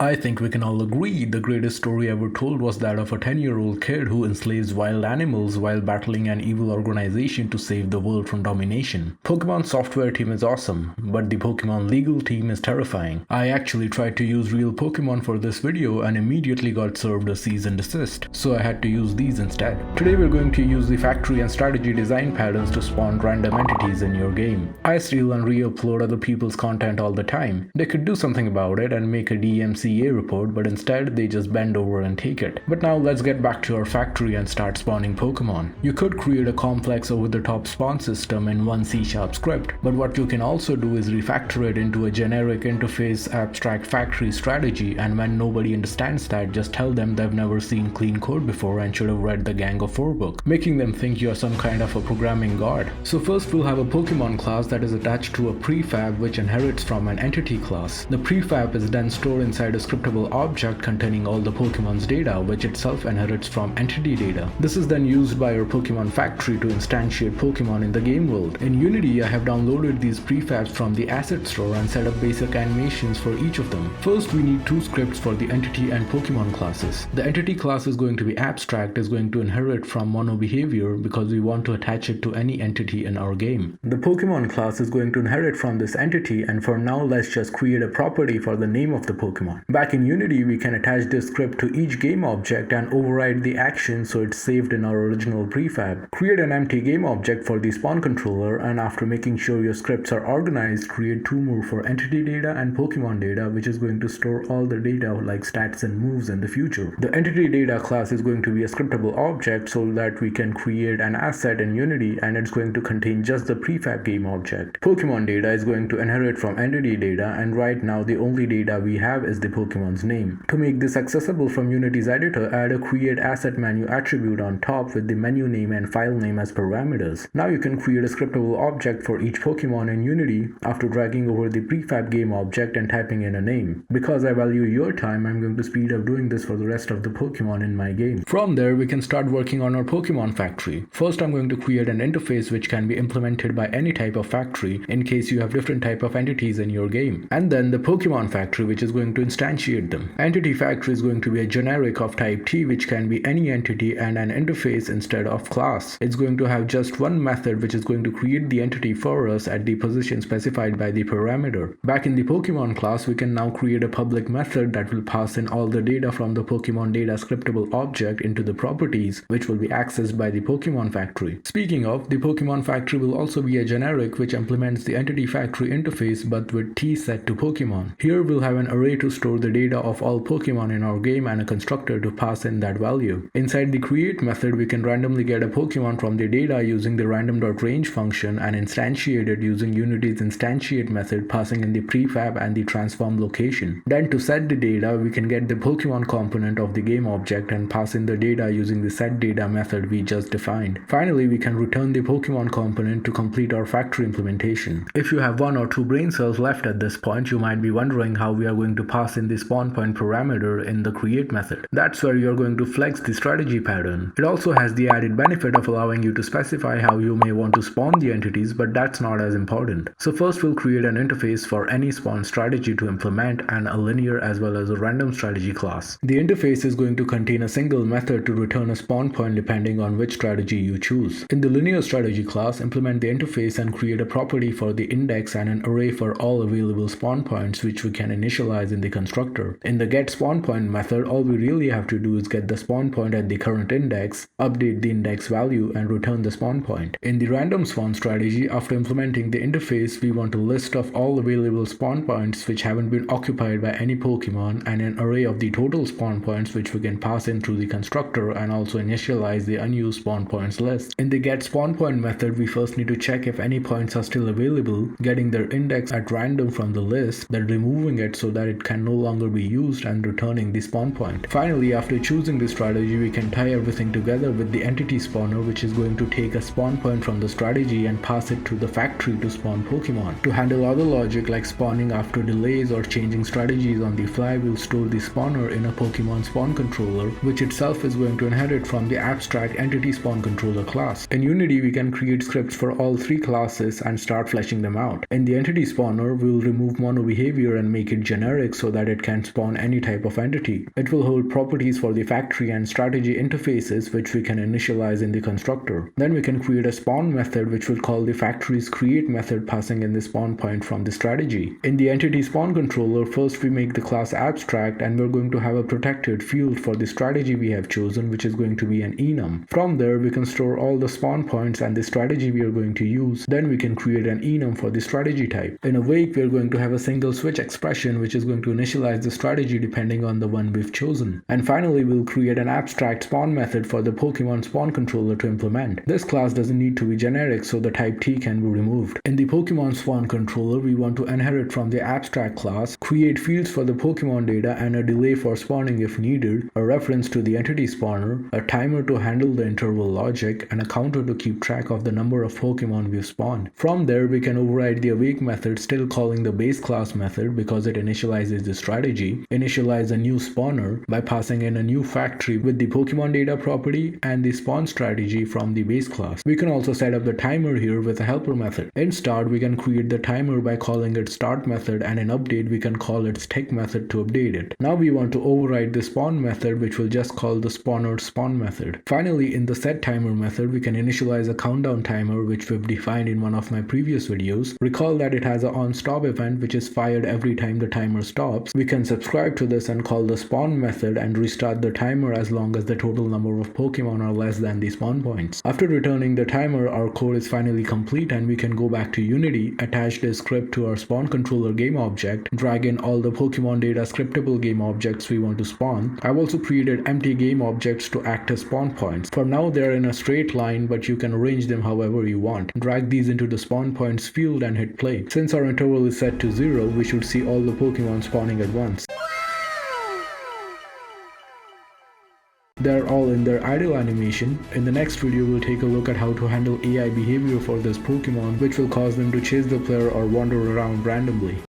I think we can all agree the greatest story ever told was that of a 10-year-old kid who enslaves wild animals while battling an evil organization to save the world from domination. Pokemon's software team is awesome, but the Pokemon legal team is terrifying. I actually tried to use real Pokemon for this video and immediately got served a cease and desist, so I had to use these instead. Today we're going to use the factory and strategy design patterns to spawn random entities in your game. I steal and re-upload other people's content all the time. They could do something about it and make a DMCA report, but instead they just bend over and take it. But now let's get back to our factory and start spawning Pokemon. You could create a complex over-the-top spawn system in one C# script, but what you can also do is refactor it into a generic interface abstract factory strategy, and when nobody understands that, just tell them they've never seen clean code before and should have read the Gang of Four book, making them think you're some kind of a programming god. So first we'll have a Pokemon class that is attached to a prefab which inherits from an entity class. The prefab is then stored inside a scriptable object containing all the Pokemon's data, which itself inherits from entity data. This is then used by our Pokemon factory to instantiate Pokemon in the game world. In Unity, I have downloaded these prefabs from the asset store and set up basic animations for each of them. First, we need two scripts for the entity and Pokemon classes. The entity class is going to be abstract, is going to inherit from mono behavior because we want to attach it to any entity in our game. The Pokemon class is going to inherit from this entity, and for now let's just create a property for the name of the Pokemon. Back in Unity, we can attach this script to each game object and override the action so it's saved in our original prefab. Create an empty game object for the spawn controller, and after making sure your scripts are organized, create two more for entity data and Pokemon data, which is going to store all the data like stats and moves in the future. The entity data class is going to be a scriptable object so that we can create an asset in Unity, and it's going to contain just the prefab game object. Pokemon data is going to inherit from entity data, and right now the only data we have is the Pokemon's name. To make this accessible from Unity's editor, add a create asset menu attribute on top with the menu name and file name as parameters. Now you can create a scriptable object for each Pokemon in Unity after dragging over the prefab game object and typing in a name. Because I value your time, I'm going to speed up doing this for the rest of the Pokemon in my game. From there, we can start working on our Pokemon factory. First, I'm going to create an interface which can be implemented by any type of factory in case you have different type of entities in your game. And then the Pokemon factory, which is going to instantiate them. Entity factory is going to be a generic of type T, which can be any entity and an interface instead of class. It's going to have just one method which is going to create the entity for us at the position specified by the parameter. Back in the Pokemon class, we can now create a public method that will pass in all the data from the Pokemon data scriptable object into the properties, which will be accessed by the Pokemon factory. Speaking of, the Pokemon factory will also be a generic which implements the entity factory interface but with T set to Pokemon. Here we'll have an array to store the data of all Pokemon in our game and a constructor to pass in that value. Inside the create method, we can randomly get a Pokemon from the data using the random.range function and instantiate it using Unity's instantiate method, passing in the prefab and the transform location. Then to set the data, we can get the Pokemon component of the game object and pass in the data using the set data method we just defined. Finally, we can return the Pokemon component to complete our factory implementation. If you have one or two brain cells left at this point, you might be wondering how we are going to pass in the spawn point parameter in the create method. That's where you're going to flex the strategy pattern. It also has the added benefit of allowing you to specify how you may want to spawn the entities, but that's not as important. So first we'll create an interface for any spawn strategy to implement and a linear as well as a random strategy class. The interface is going to contain a single method to return a spawn point depending on which strategy you choose. In the linear strategy class, implement the interface and create a property for the index and an array for all available spawn points which we can initialize in the constructor. In the get spawn point method, all we really have to do is get the spawn point at the current index, update the index value, and return the spawn point. In the random spawn strategy, after implementing the interface, we want a list of all available spawn points which haven't been occupied by any Pokemon and an array of the total spawn points which we can pass in through the constructor and also initialize the unused spawn points list. In the get spawn point method, we first need to check if any points are still available, getting their index at random from the list, then removing it so that it can no longer be used and returning the spawn point. Finally, after choosing this strategy, we can tie everything together with the entity spawner, which is going to take a spawn point from the strategy and pass it to the factory to spawn Pokemon. To handle other logic like spawning after delays or changing strategies on the fly, we'll store the spawner in a Pokemon spawn controller, which itself is going to inherit from the abstract entity spawn controller class. In Unity, we can create scripts for all three classes and start fleshing them out. In the entity spawner, we'll remove mono behavior and make it generic so that that it can spawn any type of entity. It will hold properties for the factory and strategy interfaces which we can initialize in the constructor. Then we can create a spawn method which will call the factory's create method passing in the spawn point from the strategy. In the entity spawn controller, first we make the class abstract and we're going to have a protected field for the strategy we have chosen, which is going to be an enum. From there we can store all the spawn points and the strategy we are going to use. Then we can create an enum for the strategy type. In awake we are going to have a single switch expression which is going to initialize the strategy depending on the one we've chosen. And finally we'll create an abstract spawn method for the Pokemon spawn controller to implement. This class doesn't need to be generic, so the type T can be removed. In the Pokemon spawn controller, we want to inherit from the abstract class, create fields for the Pokemon data and a delay for spawning if needed, a reference to the entity spawner, a timer to handle the interval logic, and a counter to keep track of the number of Pokemon we've spawned. From there we can override the awake method, still calling the base class method because it initializes the strategy, initialize a new spawner by passing in a new factory with the Pokemon data property and the spawn strategy from the base class. We can also set up the timer here with a helper method. In start we can create the timer by calling its start method, and in update we can call its tick method to update it. Now we want to override the spawn method, which will just call the spawner spawn method. Finally, in the set timer method we can initialize a countdown timer which we've defined in one of my previous videos. Recall that it has an on stop event which is fired every time the timer stops. We can subscribe to this and call the spawn method and restart the timer as long as the total number of Pokemon are less than the spawn points. After returning the timer, our code is finally complete and we can go back to Unity, attach this script to our spawn controller game object, drag in all the Pokemon data scriptable game objects we want to spawn. I've also created empty game objects to act as spawn points. For now they're in a straight line, but you can arrange them however you want. Drag these into the spawn points field and hit play. Since our interval is set to 0, we should see all the Pokemon spawning at once. They're all in their idle animation. In the next video we'll take a look at how to handle AI behavior for this Pokemon, which will cause them to chase the player or wander around randomly.